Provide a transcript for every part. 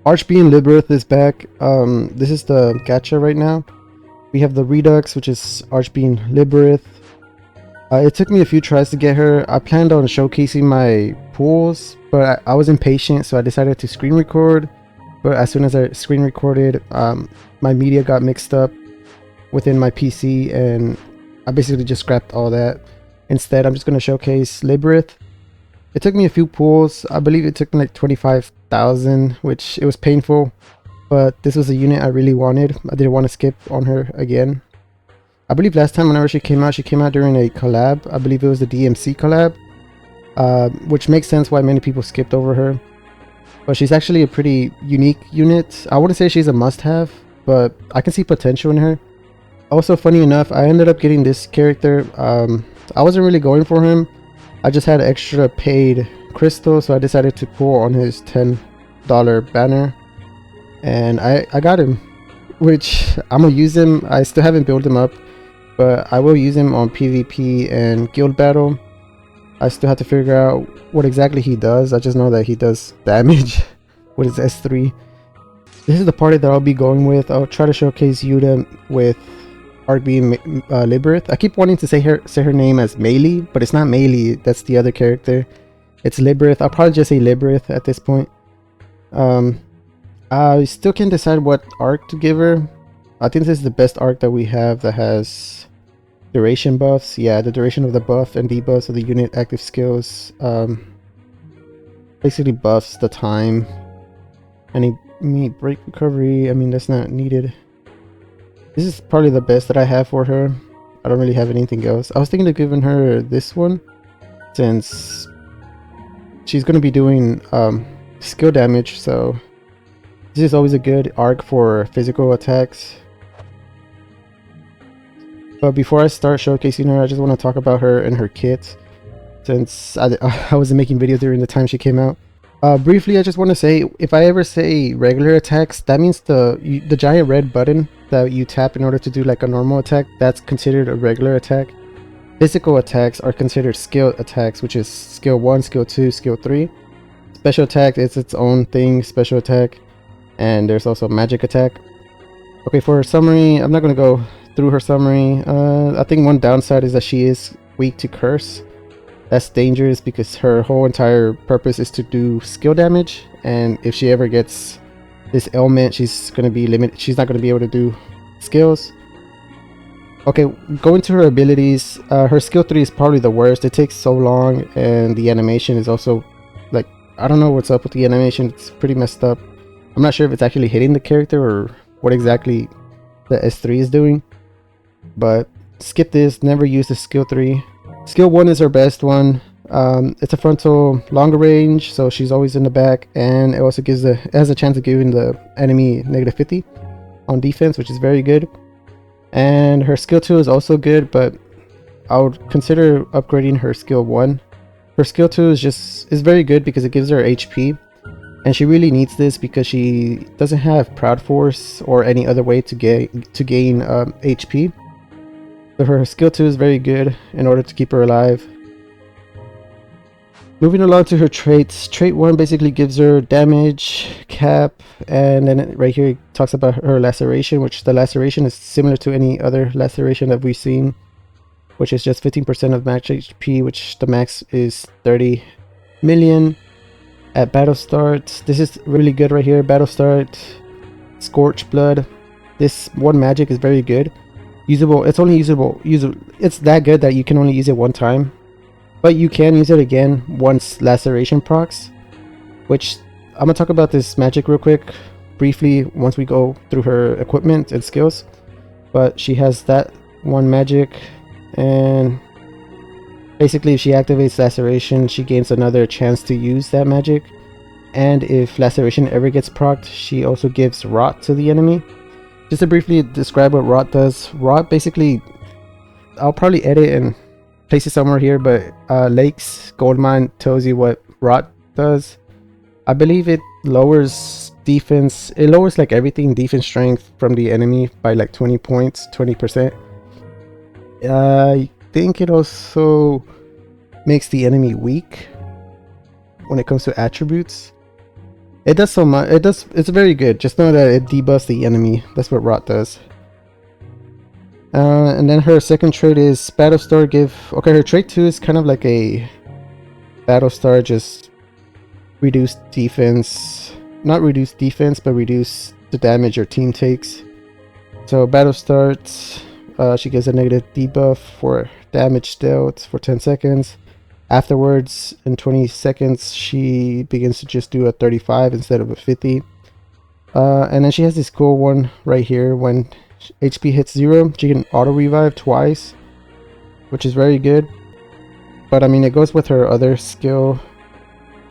Archbeing Labyreth is back. This is the Gacha right now. We have the REDUX, which is Archbeing Labyreth. It took me a few tries to get her. I planned on showcasing my pools, but I was impatient, so I decided to screen record. But as soon as I screen recorded, my media got mixed up within my PC, and I basically just scrapped all that. Instead, I'm just going to showcase Labyreth. It took me a few pulls. I believe it took me like 25,000, which it was painful, but this was a unit I really wanted. I didn't want to skip on her again. I believe last time whenever she came out during a collab. I believe it was the DMC collab, which makes sense why many people skipped over her. But she's actually a pretty unique unit. I wouldn't say she's a must-have, but I can see potential in her. Also, funny enough, I ended up getting this character. I wasn't really going for him. I just had extra paid crystal, so I decided to pull on his $10 banner, and I got him, which I'm gonna use him. I still haven't built him up, but I will use him on PvP and guild battle. I still have to figure out what exactly he does. I just know that he does damage with his S3. This is the party that I'll be going with. I'll try to showcase Yuta with Archbeing Labyreth. I keep wanting to say her name as Melee, but it's not Melee. That's the other character. It's Labyreth. I'll probably just say Labyreth at this point. I still can't decide what arc to give her. I think this is the best arc that we have that has duration buffs. Yeah, the duration of the buff and debuffs of the unit active skills. Basically buffs the time. Any break recovery. I mean, that's not needed. This is probably the best that I have for her. I don't really have anything else. I was thinking of giving her this one, since she's going to be doing skill damage, so this is always a good arc for physical attacks. But before I start showcasing her, I just want to talk about her and her kit, since I wasn't making videos during the time she came out. Briefly, I just want to say, if I ever say regular attacks, that means the giant red button that you tap in order to do like a normal attack, that's considered a regular attack. Physical attacks are considered skill attacks, which is skill 1, skill 2, skill 3. Special attack is its own thing, special attack, and there's also magic attack. Okay, for her summary, I'm not going to go through her summary. I think one downside is that she is weak to curse. That's dangerous because her whole entire purpose is to do skill damage, and if she ever gets this ailment, she's gonna be limited. She's not gonna be able to do skills. Okay, going to her abilities, her skill 3 is probably the worst. It takes so long, and the animation is also like, I don't know what's up with the animation. It's pretty messed up. I'm not sure if it's actually hitting the character or what exactly the S3 is doing, but skip this. Never use the skill 3. Skill 1 is her best one. It's a frontal longer range, so she's always in the back, and it also has a chance of giving the enemy -50 on defense, which is very good. And her skill 2 is also good, but I would consider upgrading her skill 1. Her skill 2 is very good because it gives her HP, and she really needs this because she doesn't have Proud Force or any other way to gain HP. So her skill 2 is very good in order to keep her alive. Moving along to her traits. Trait 1 basically gives her damage, cap, and then right here it talks about her laceration, which the laceration is similar to any other laceration that we've seen, which is just 15% of max HP, which the max is 30 million. At battle start, this is really good right here. Battle start, Scorch Blood. This one magic is very good. Usable. It's only usable. It's that good that you can only use it one time, but you can use it again once laceration procs. Which I'm gonna talk about this magic real quick, briefly, once we go through her equipment and skills. But she has that one magic, and basically, if she activates laceration, she gains another chance to use that magic. And if laceration ever gets procced, she also gives rot to the enemy. Just to briefly describe what rot does. Rot basically, I'll probably edit and place it somewhere here, but Lakes Goldmine tells you what rot does. I believe it lowers defense. It lowers like everything, defense strength from the enemy by like 20 points, 20%. I think it also makes the enemy weak when it comes to attributes. It does so much. It's very good. Just know that it debuffs the enemy. That's what Rot does. And then her second trait is Battlestar give. Okay, her trait 2 is kind of like a Battlestar, just reduce defense. Not reduce defense, but reduce the damage your team takes. So Battlestar, she gets a negative debuff for damage dealt for 10 seconds. Afterwards, in 20 seconds, she begins to just do a 35 instead of a 50. And then she has this cool one right here. When HP hits 0, she can auto revive twice, which is very good. But I mean, it goes with her other skill.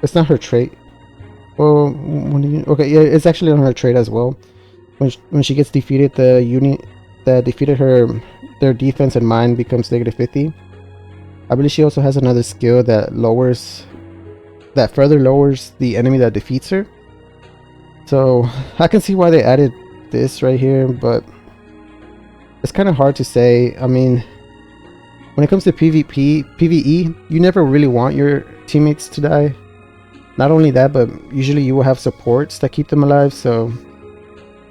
It's not her trait. Well, okay, yeah, it's actually on her trait as well. When she gets defeated, the unit that defeated her, their defense and mine becomes negative 50. I believe she also has another skill that further lowers the enemy that defeats her. So I can see why they added this right here, but it's kind of hard to say. I mean, when it comes to PvE, you never really want your teammates to die. Not only that, but usually you will have supports that keep them alive, so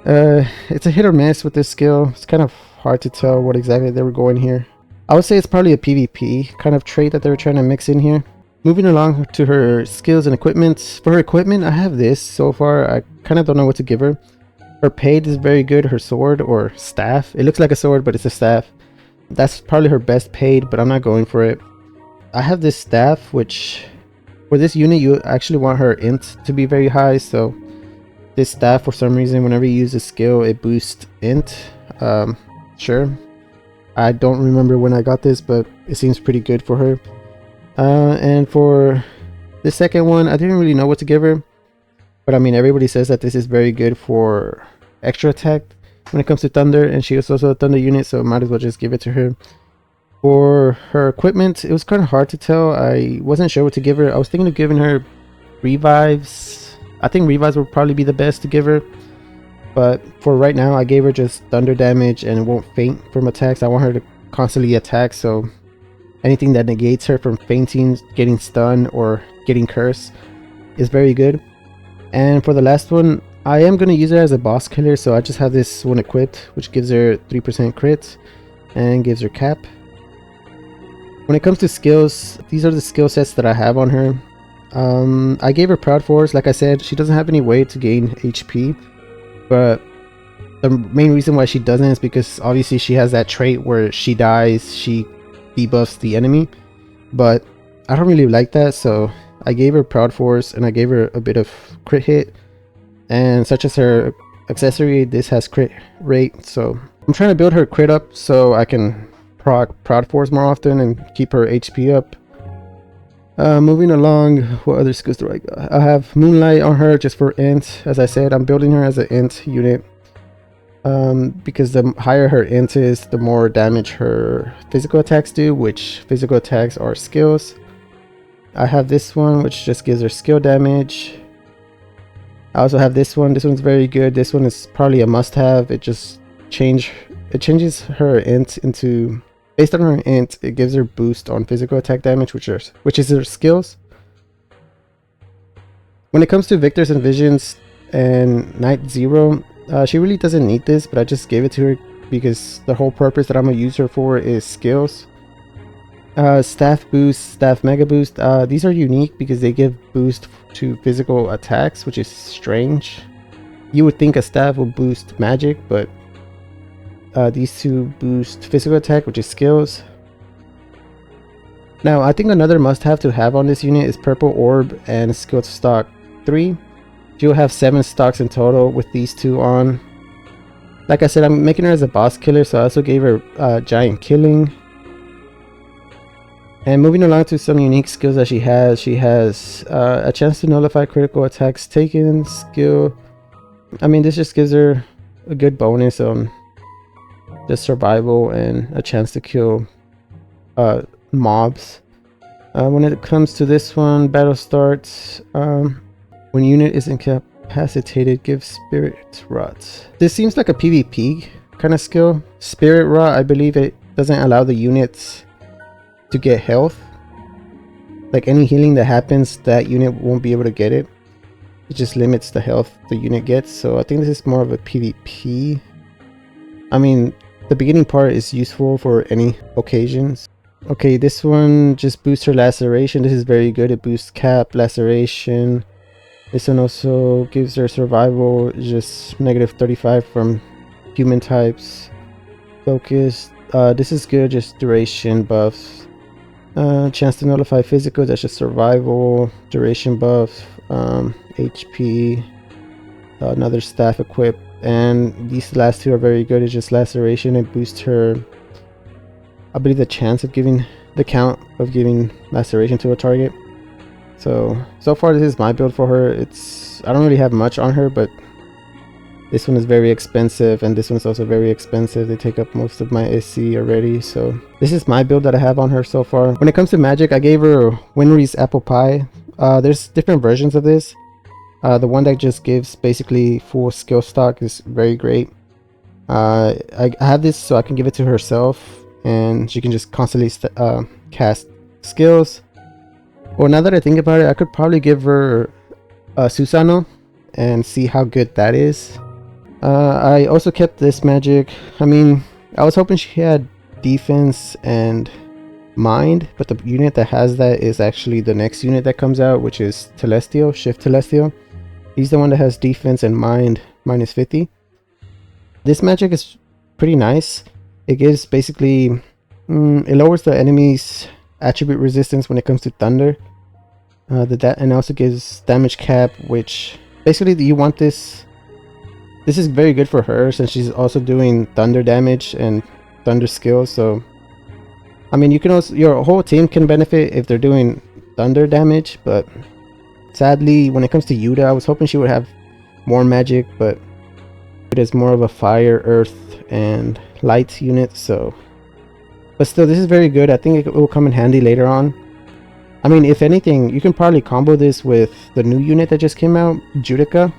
it's a hit or miss with this skill. It's kind of hard to tell what exactly they were going here. I would say it's probably a PvP kind of trait that they were trying to mix in here. Moving along to her skills and equipment. For her equipment, I have this so far. I kind of don't know what to give her. Her paid is very good. Her sword or staff. It looks like a sword, but it's a staff. That's probably her best paid, but I'm not going for it. I have this staff, which for this unit, you actually want her int to be very high. So this staff, for some reason, whenever you use a skill, it boosts int. Sure. I don't remember when I got this, but it seems pretty good for her. And for the second one, I didn't really know what to give her. But I mean, everybody says that this is very good for extra attack when it comes to Thunder. And she is also a Thunder unit, so I might as well just give it to her. For her equipment, it was kind of hard to tell. I wasn't sure what to give her. I was thinking of giving her revives. I think revives would probably be the best to give her. But for right now, I gave her just thunder damage and it won't faint from attacks. I want her to constantly attack, so anything that negates her from fainting, getting stunned, or getting cursed is very good. And for the last one, I am going to use her as a boss killer, so I just have this one equipped, which gives her 3% crit and gives her cap. When it comes to skills, these are the skill sets that I have on her. I gave her Proud Force. Like I said, she doesn't have any way to gain HP. But the main reason why she doesn't is because obviously she has that trait where she dies, she debuffs the enemy. But I don't really like that, so I gave her Proud Force and I gave her a bit of crit hit. And such as her accessory, this has crit rate, so I'm trying to build her crit up so I can proc Proud Force more often and keep her HP up. Moving along, what other skills do I got? I have Moonlight on her just for int. As I said, I'm building her as an int unit. Because the higher her int is, the more damage her physical attacks do, which physical attacks are skills. I have this one, which just gives her skill damage. I also have this one. This one's very good. This one is probably a must-have. It changes her int into... Based on her int, it gives her boost on physical attack damage, which is her skills. When it comes to Victors and Visions and Night Zero, she really doesn't need this, but I just gave it to her because the whole purpose that I'm going to use her for is skills. Staff Boost, Staff Mega Boost, these are unique because they give boost to physical attacks, which is strange. You would think a staff will boost magic, but these two boost physical attack, which is skills. Now, I think another must-have to have on this unit is Purple Orb and Skill Stock 3. She'll have 7 stocks in total with these two on. Like I said, I'm making her as a boss killer, so I also gave her Giant Killing. And moving along to some unique skills that she has a chance to nullify critical attacks taken skill. I mean, this just gives her a good bonus on the survival and a chance to kill mobs. When it comes to this one, battle starts when unit is incapacitated, give Spirit Rot. This seems like a PvP kind of skill. Spirit Rot, I believe it doesn't allow the units to get health. Like any healing that happens, that unit won't be able to get it. it just limits the health the unit gets. So I think this is more of a PvP. I mean, the beginning part is useful for any occasions. Okay, this one just boosts her laceration. This is very good. It boosts cap, laceration. This one also gives her survival, just -35 from human types. Focus. This is good, just duration buffs. Chance to nullify physical, that's just survival. Duration buff. HP. Another staff equip. And these last two are very good. It's just laceration. It boosts her, I believe, the chance of giving the count of giving laceration to a target. So far this is my build for her. I don't really have much on her, but this one is very expensive and this one is also very expensive. They take up most of my SC already. So this is my build that I have on her so far. When it comes to magic, I gave her Winry's apple pie. There's different versions of this. The one that just gives basically full skill stock is very great. I have this so I can give it to herself and she can just constantly cast skills. Well, now that I think about it, I could probably give her Susano and see how good that is. I also kept this magic. I mean, I was hoping she had defense and mind, but the unit that has that is actually the next unit that comes out, which is Telestio, Shift Telestio. He's the one that has defense and mind -50. This magic is pretty nice. It gives basically, it lowers the enemy's attribute resistance when it comes to thunder. And also gives damage cap, which basically you want this. This is very good for her since she's also doing thunder damage and thunder skills. So I mean, you can also, your whole team can benefit if they're doing thunder damage, but sadly when it comes to Yuta, I was hoping she would have more magic, but it is more of a fire, earth and light unit. So but still, this is very good. I think it will come in handy later on. I mean, if anything, you can probably combo this with the new unit that just came out, Judica.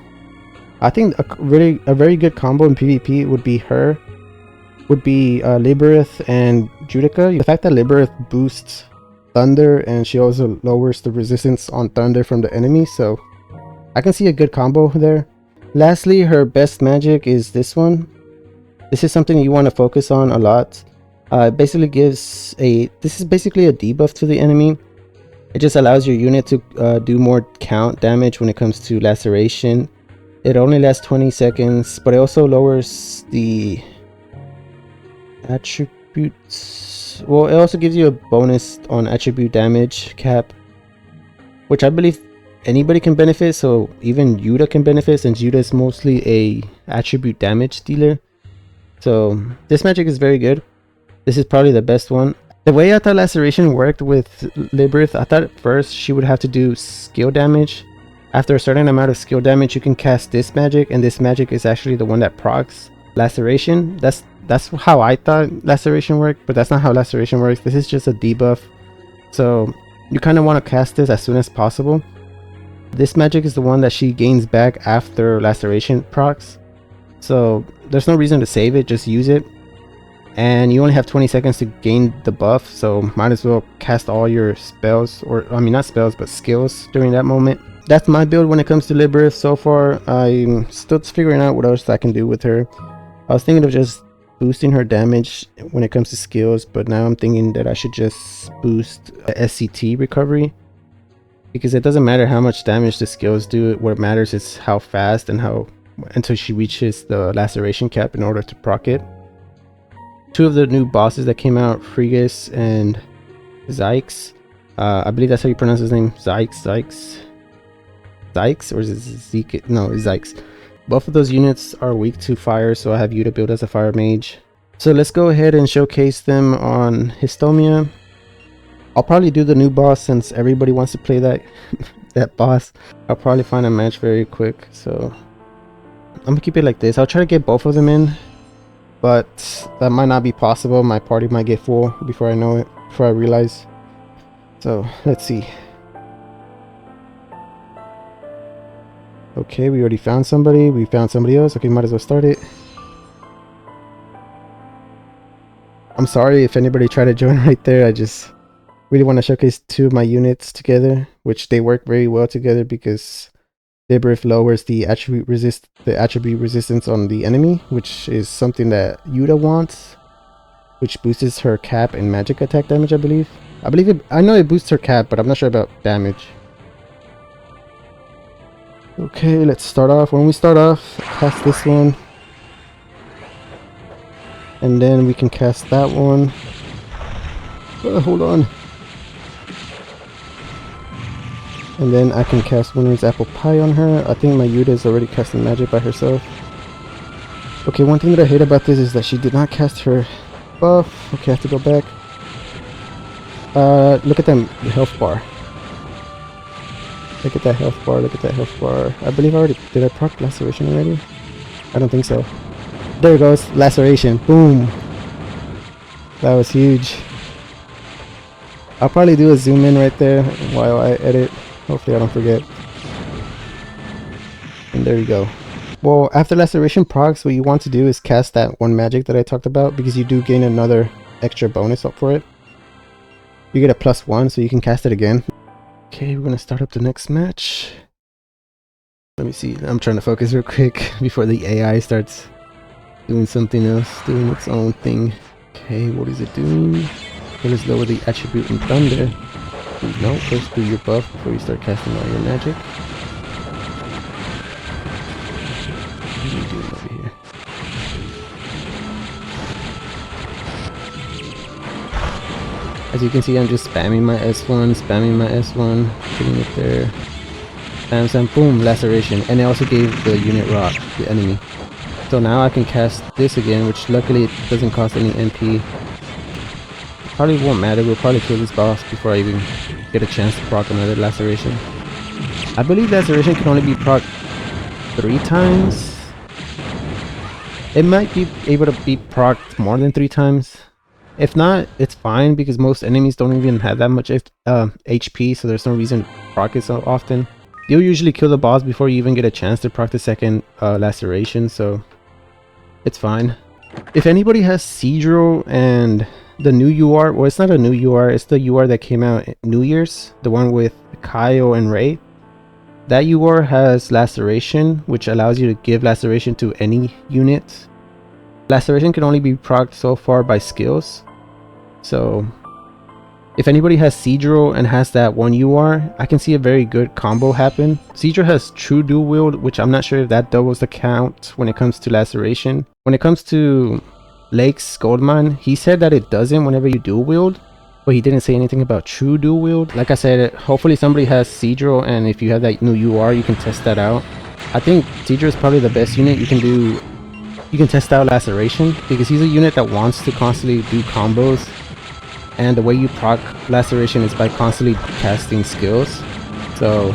I think a very good combo in PvP would be her. Would be Labyreth and Judica. The fact that Labyreth boosts thunder and she also lowers the resistance on thunder from the enemy, so I can see a good combo there. Lastly, her best magic is this one. This is something you want to focus on a lot. It basically gives this is basically a debuff to the enemy. It just allows your unit to do more count damage when it comes to laceration. It only lasts 20 seconds, but it also lowers the attributes. Well, it also gives you a bonus on attribute damage cap, which I believe anybody can benefit. So even Yuta can benefit since Yuta is mostly a attribute damage dealer. So this magic is very good. This is probably the best one. The way I thought laceration worked with Labyreth, I thought at first she would have to do skill damage. After a certain amount of skill damage, you can cast this magic, and this magic is actually the one that procs laceration. That's how I thought laceration worked, but that's not how laceration works. This is just a debuff. So you kind of want to cast this as soon as possible. This magic is the one that she gains back after laceration procs. So there's no reason to save it, just use it. And you only have 20 seconds to gain the buff, so might as well cast all your spells, or I mean not spells but skills during that moment. That's my build when it comes to Labyreth so far. I'm still figuring out what else I can do with her. I was thinking of just boosting her damage when it comes to skills, but now I'm thinking that I should just boost SCT recovery, because it doesn't matter how much damage the skills do. What matters is how fast and how until she reaches the laceration cap in order to proc it. Two of the new bosses that came out, Frigus and Zykes. I believe that's how you pronounce his name. Zykes, or is it Zeke? No, it's Zykes. Both of those units are weak to fire, so I have Yuta build as a fire mage. So let's go ahead and showcase them on Histomia. I'll probably do the new boss since everybody wants to play that that boss. I'll probably find a match very quick, so I'm gonna keep it like this. I'll try to get both of them in, but that might not be possible. My party might get full before I know it, before I realize. So let's see. Okay, we already found somebody. We found somebody else. Okay, might as well start it. I'm sorry if anybody tried to join right there. I just really want to showcase two of my units together, which they work very well together because Labyreth lowers the attribute resistance on the enemy, which is something that Yuta wants, which boosts her cap and magic attack damage, I believe. I know it boosts her cap, but I'm not sure about damage. Okay, let's start off. When we start off, cast this one. And then we can cast that one. Hold on. And then I can cast Winter's Apple Pie on her. I think my Yuta is already casting magic by herself. Okay, one thing that I hate about this is that she did not cast her buff. Okay, I have to go back. Look at the health bar. Look at that health bar, look at that health bar. I believe I already... Did I proc Laceration already? I don't think so. There it goes, Laceration. Boom! That was huge. I'll probably do a zoom in right there while I edit. Hopefully I don't forget. And there you go. Well, after Laceration procs, what you want to do is cast that one magic that I talked about, because you do gain another extra bonus up for it. You get a +1, so you can cast it again. Okay, we're gonna start up the next match. Let me see. I'm trying to focus real quick before the AI starts doing something else, doing its own thing. Okay, what is it doing? Okay, let's lower the attribute in Thunder. No, first do your buff before you start casting all your magic. What are you doing over here? As you can see, I'm just spamming my S1, putting it there. Spam, spam, boom, Laceration. And it also gave the unit rock, the enemy. So now I can cast this again, which luckily it doesn't cost any MP. Probably won't matter, we'll probably kill this boss before I even get a chance to proc another Laceration. I believe Laceration can only be proc 3 times. It might be able to be procced more than 3 times. If not, it's fine, because most enemies don't even have that much HP, so there's no reason to proc it so often. You'll usually kill the boss before you even get a chance to proc the second Laceration, so it's fine. If anybody has Seadrill and the new UR, well, it's not a new UR, it's the UR that came out New Year's, the one with Kaio and Ray. That UR has Laceration, which allows you to give Laceration to any unit. Laceration can only be procced so far by skills. So if anybody has Seadrill and has that one UR, I can see a very good combo happen. Seadrill has True Dual Wield, which I'm not sure if that doubles the count when it comes to Laceration. When it comes to Lake's Goldmine, he said that it doesn't whenever you dual wield, but he didn't say anything about True Dual Wield. Like I said, hopefully somebody has Seadrill, and if you have that new UR, you can test that out. I think Seadrill is probably the best unit you can do. You can test out Laceration, because he's a unit that wants to constantly do combos, and the way you proc Laceration is by constantly casting skills. So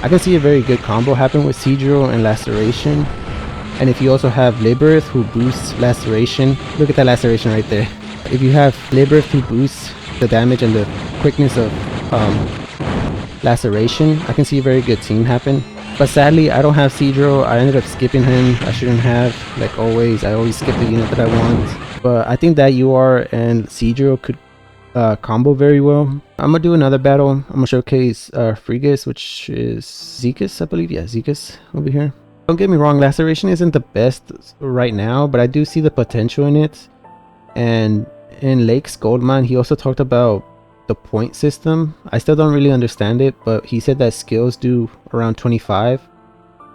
I can see a very good combo happen with Seadrill and Laceration. And if you also have Labyreth, who boosts Laceration, look at that Laceration right there. If you have Labyreth who boosts the damage and the quickness of Laceration, I can see a very good team happen. But sadly, I don't have Seadrill. I ended up skipping him. I shouldn't have, like always. I always skip the unit that I want. But I think that UR and Seadrill could combo very well. I'm gonna do another battle. I'm gonna showcase Frigus, which is Zekus, I believe. Yeah, Zekus over here. Don't get me wrong, Laceration isn't the best right now, but I do see the potential in it. And in Lake's Goldmine, he also talked about the point system. I still don't really understand it, but he said that skills do around 25,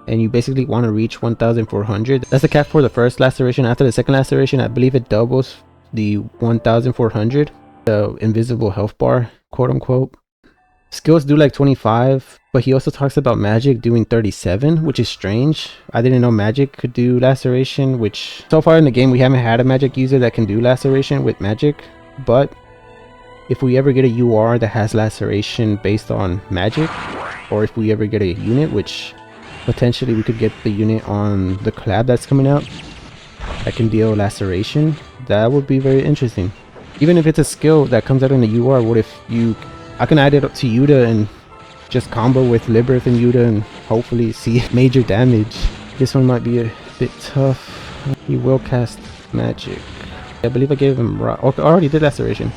and you basically want to reach 1,400. That's the cap for the first Laceration. After the second Laceration, I believe it doubles the 1,400, the invisible health bar, quote unquote. Skills do like 25, but he also talks about magic doing 37, which is strange. I didn't know magic could do Laceration, which so far in the game we haven't had a magic user that can do Laceration with magic. But if we ever get a UR that has Laceration based on magic, or if we ever get a unit, which potentially we could get the unit on the collab that's coming out that can deal Laceration, that would be very interesting. Even if it's a skill that comes out in the UR, what if I can add it up to Yuta and just combo with Labyreth and Yuta and hopefully see major damage. This one might be a bit tough. He will cast magic. I believe I gave him rock. Okay, I already did Laceration.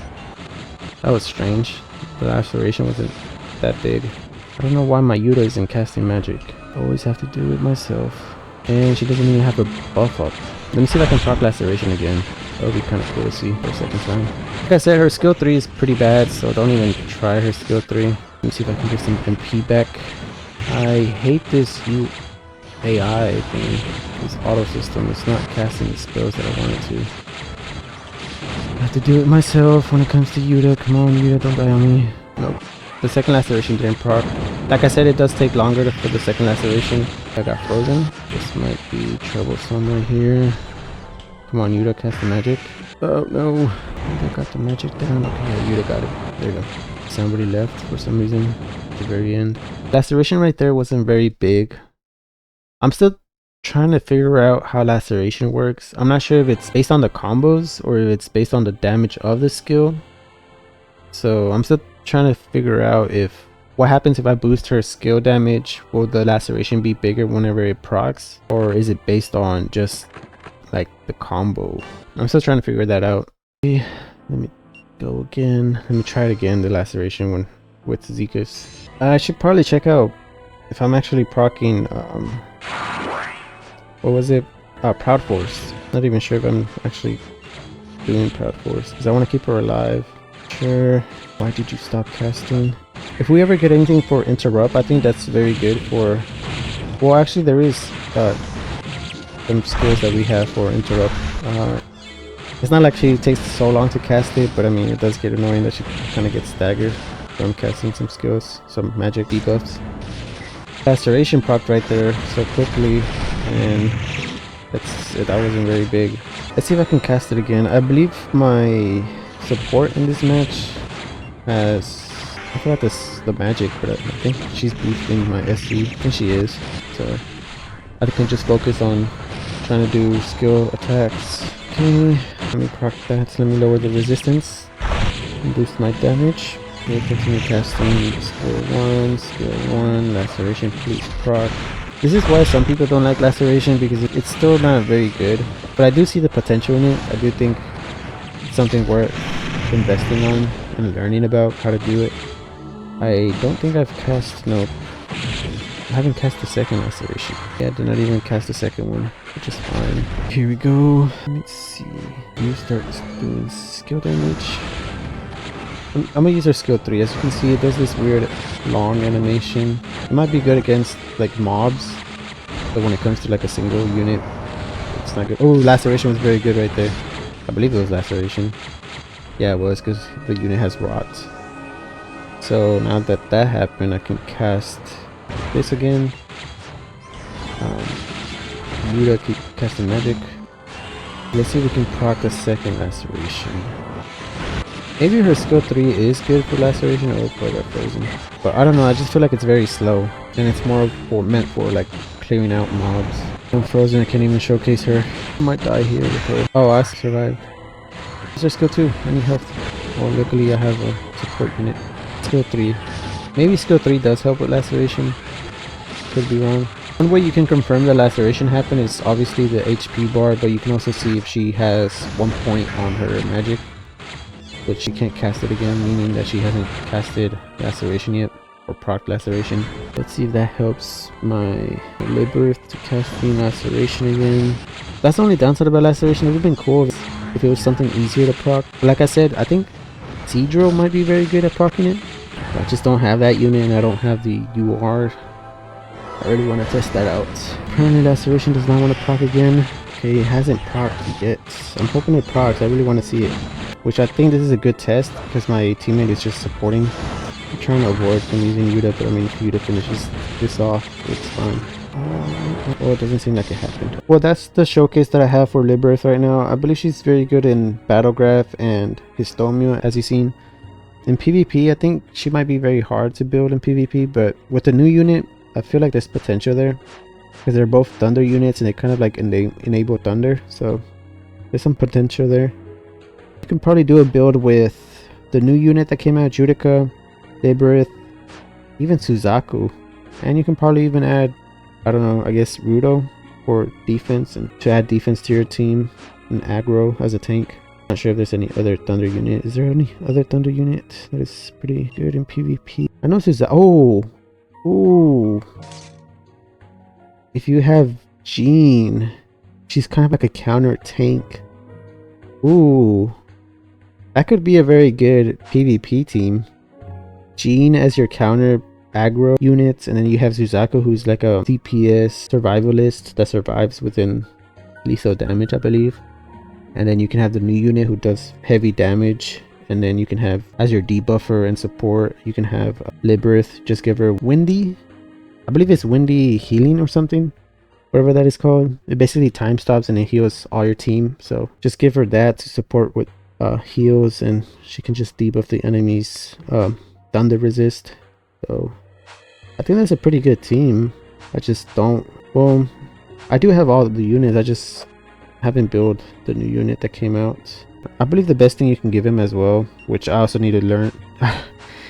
That was strange. The Laceration wasn't that big. I don't know why my Yuta isn't casting magic. Always have to do it myself. And she doesn't even have a buff up. Let me see if I can proc laceration again. That would be kind of cool to see for a second time. Like I said, her skill 3 is pretty bad, so don't even try her skill 3. Let me see if I can get some MP back. I hate this AI thing. This auto system. It's not casting the spells that I want it to. I have to do it myself when it comes to Yuta. Come on, Yuta, don't die on me. Nope. The second laceration didn't proc. Like I said, it does take longer for the second laceration. I got frozen. This might be troublesome right here. Come on, Yuta, cast the magic. Oh no. Yuta got the magic down. Okay, yeah, Yuta got it. There you go. Somebody left for some reason at the very end. Laceration right there wasn't very big. I'm still trying to figure out how laceration works. I'm not sure if it's based on the combos or if it's based on the damage of the skill. So I'm still trying to figure out if what happens if I boost her skill damage. Will the laceration be bigger whenever it procs, or is it based on just like the combo? I'm still trying to figure that out. Okay, let me go again. Let me try it again, the laceration one with Zekus. I should probably check out if I'm actually proccing what was it, Proud Force. Not even sure if I'm actually doing Proud Force because I want to keep her alive. Sure. Why did you stop casting? If we ever get anything for interrupt, I think that's very good for, well actually there is some skills that we have for interrupt. It's not like she takes so long to cast it, but I mean it does get annoying that she kind of gets staggered from casting some skills, some magic debuffs. Laceration proc right there so quickly, and that's it. That wasn't very big. Let's see if I can cast it again. I believe my support in this match has, I forgot the magic, but I think she's boosting my SC. I think she is, so I can just focus on trying to do skill attacks. Okay, let me proc that. Let me lower the resistance and boost my damage. Okay, continue casting. Skill 1, laceration, please proc. This is why some people don't like laceration, because it's still not very good, but I do see the potential in it. I do think it's something worth investing on and learning about how to do it. I don't think I've cast, no, I haven't cast the second laceration. Yeah, I did not even cast the second one, which is fine. Here we go. Let me see. You start doing skill damage. I'm gonna use her skill 3. As you can see, it does this weird long animation. It might be good against like mobs, but when it comes to like a single unit, it's not good. Oh, laceration was very good right there. I believe it was laceration. Yeah, it was, because the unit has rot. So now that that happened, I can cast this again. Yuta keep casting magic. Let's see if we can proc the second laceration. Maybe her skill 3 is good for laceration. Oh, I got frozen. But I don't know, I just feel like it's very slow. And it's more meant for like clearing out mobs. I'm frozen, I can't even showcase her. I might die here with her. Oh, I survived. What's her skill 2? I need health. Oh, luckily I have a support unit. Skill 3. Maybe skill 3 does help with laceration. Could be wrong. One way you can confirm the laceration happened is obviously the HP bar, but you can also see if she has 1 point on her magic, but she can't cast it again, meaning that she hasn't casted laceration yet, or proc laceration. Let's see if that helps my Labyreth to casting laceration again. That's the only downside about laceration. It would have been cool if it was something easier to proc. But like I said, I think Seadrill might be very good at proccing it. I just don't have that unit, and I don't have the UR. I really want to test that out. Apparently laceration does not want to proc again. Okay, it hasn't procced yet. I'm hoping it procs. I really want to see it. Which I think this is a good test, because my teammate is just supporting. I'm trying to avoid from using Yuta, but I mean if Yuta finishes this off, it's fine. Oh, it doesn't seem like it happened. Well, that's the showcase that I have for Labyreth right now. I believe she's very good in Battlegraph and Histomia, as you've seen. In PvP, I think she might be very hard to build in PvP, but with the new unit, I feel like there's potential there. Because they're both Thunder units and they kind of like enable Thunder, so there's some potential there. You can probably do a build with the new unit that came out, Judica, Labyreth, even Suzaku. And you can probably even add, I don't know, I guess Rudo for defense, and to add defense to your team, and aggro as a tank. Not sure if there's any other Thunder unit. Is there any other Thunder unit that is pretty good in PvP? I know Suzaku. Oh! Ooh! If you have Jean, she's kind of like a counter tank. Ooh, that could be a very good PvP team. Jean as your counter aggro units, and then you have Suzaku, who's like a DPS survivalist that survives within lethal damage, I believe. And then you can have the new unit who does heavy damage, and then you can have as your debuffer and support, you can have Labyreth. Just give her Windy, I believe it's Windy Healing or something, whatever that is called. It basically time stops and it heals all your team, so just give her that to support with heals, and she can just debuff the enemies thunder resist. So I think that's a pretty good team. I just don't, well, I do have all of the units, I just haven't built the new unit that came out. I believe the best thing you can give him as well, which I also need to learn,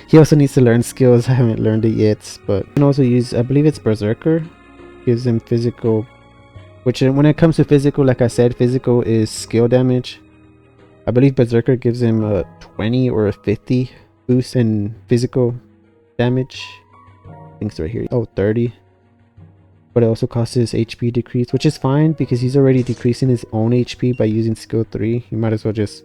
he also needs to learn skills. I haven't learned it yet, but you can also use, I believe it's Berserker, gives him physical, which when it comes to physical, like I said, physical is skill damage. I believe Berserker gives him a 20 or a 50 boost in physical damage. I think it's right here. Oh, 30. But it also causes his HP decrease, which is fine because he's already decreasing his own HP by using skill 3. You might as well just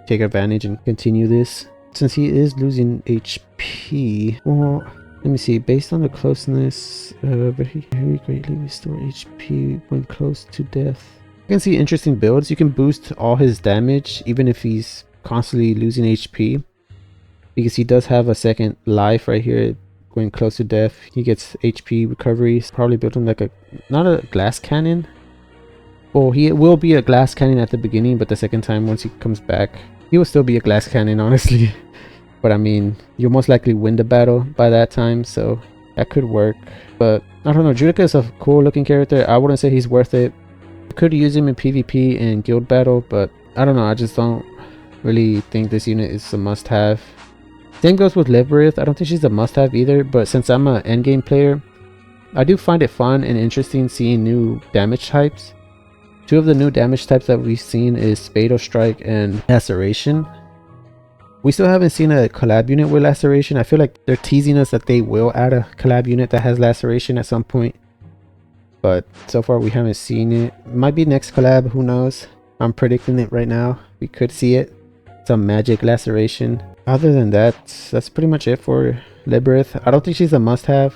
take advantage and continue this. Since he is losing HP, well, let me see. Based on the closeness, but he very greatly restore HP when close to death. You can see interesting builds. You can boost all his damage even if he's constantly losing HP, because he does have a second life right here. Going close to death, he gets HP recovery. Probably built him like a, not a glass cannon. Well, he will be a glass cannon at the beginning, but the second time once he comes back, he will still be a glass cannon, honestly. But I mean, you'll most likely win the battle by that time, so that could work. But I don't know, Judica is a cool looking character. I wouldn't say he's worth it. I could use him in PvP and guild battle, but I don't know, I just don't really think this unit is a must have. Same goes with Labyreth. I don't think she's a must have either, but since I'm an endgame player, I do find it fun and interesting seeing new damage types. Two of the new damage types that we've seen is Fatal Strike and Laceration. We still haven't seen a collab unit with Laceration. I feel like they're teasing us that they will add a collab unit that has Laceration at some point, but so far we haven't seen it. Might be next collab, who knows. I'm predicting it right now. We could see it. Some magic Laceration. Other than that, that's pretty much it for Labyreth. I don't think she's a must-have.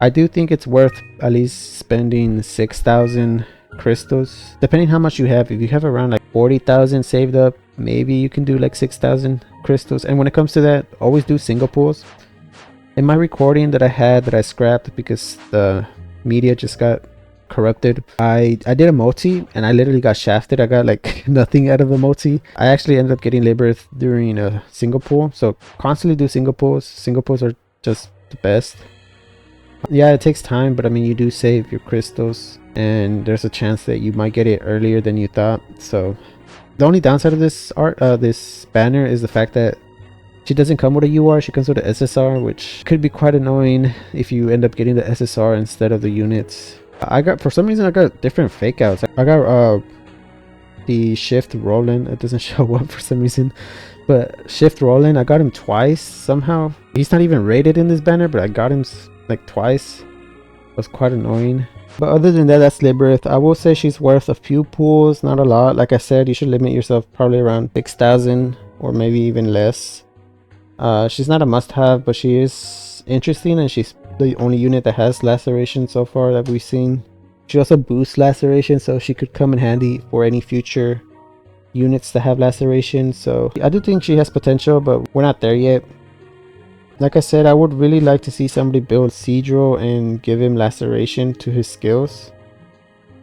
I do think it's worth at least spending 6,000 crystals, depending how much you have. If you have around like 40,000 saved up, maybe you can do like 6,000 crystals. And when it comes to that, always do single pulls. In my recording that I had that I scrapped because the media just got corrupted, I did a multi and I literally got shafted. I got like nothing out of the multi. I actually ended up getting Labyreth during a single pull, so constantly do single pulls. Single pulls are just the best. Yeah, it takes time, but I mean, you do save your crystals and there's a chance that you might get it earlier than you thought. So the only downside of this art, this banner, is the fact that she doesn't come with a UR, she comes with an SSR, which could be quite annoying if you end up getting the SSR instead of the units. I got, for some reason, I got different fake outs. I got the Shift Roland. It doesn't show up for some reason, but Shift Roland, I got him twice somehow. He's not even rated in this banner, but I got him like twice. It was quite annoying. But other than that, that's Labyreth. I will say she's worth a few pulls, not a lot. Like I said, you should limit yourself probably around 6,000 or maybe even less. She's not a must-have, but she is interesting, and she's the only unit that has Laceration so far that we've seen. She also boosts Laceration, so she could come in handy for any future units that have Laceration. So I do think she has potential, but we're not there yet. Like I said, I would really like to see somebody build Cedro and give him Laceration to his skills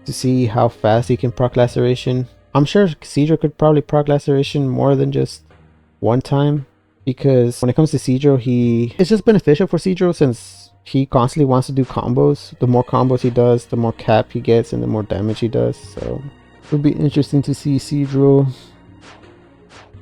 to see how fast he can proc Laceration. I'm sure Cedro could probably proc Laceration more than just one time, because when it comes to Cedro, it's just beneficial for Cedro since he constantly wants to do combos. The more combos he does, the more cap he gets and the more damage he does. So it would be interesting to see Cedro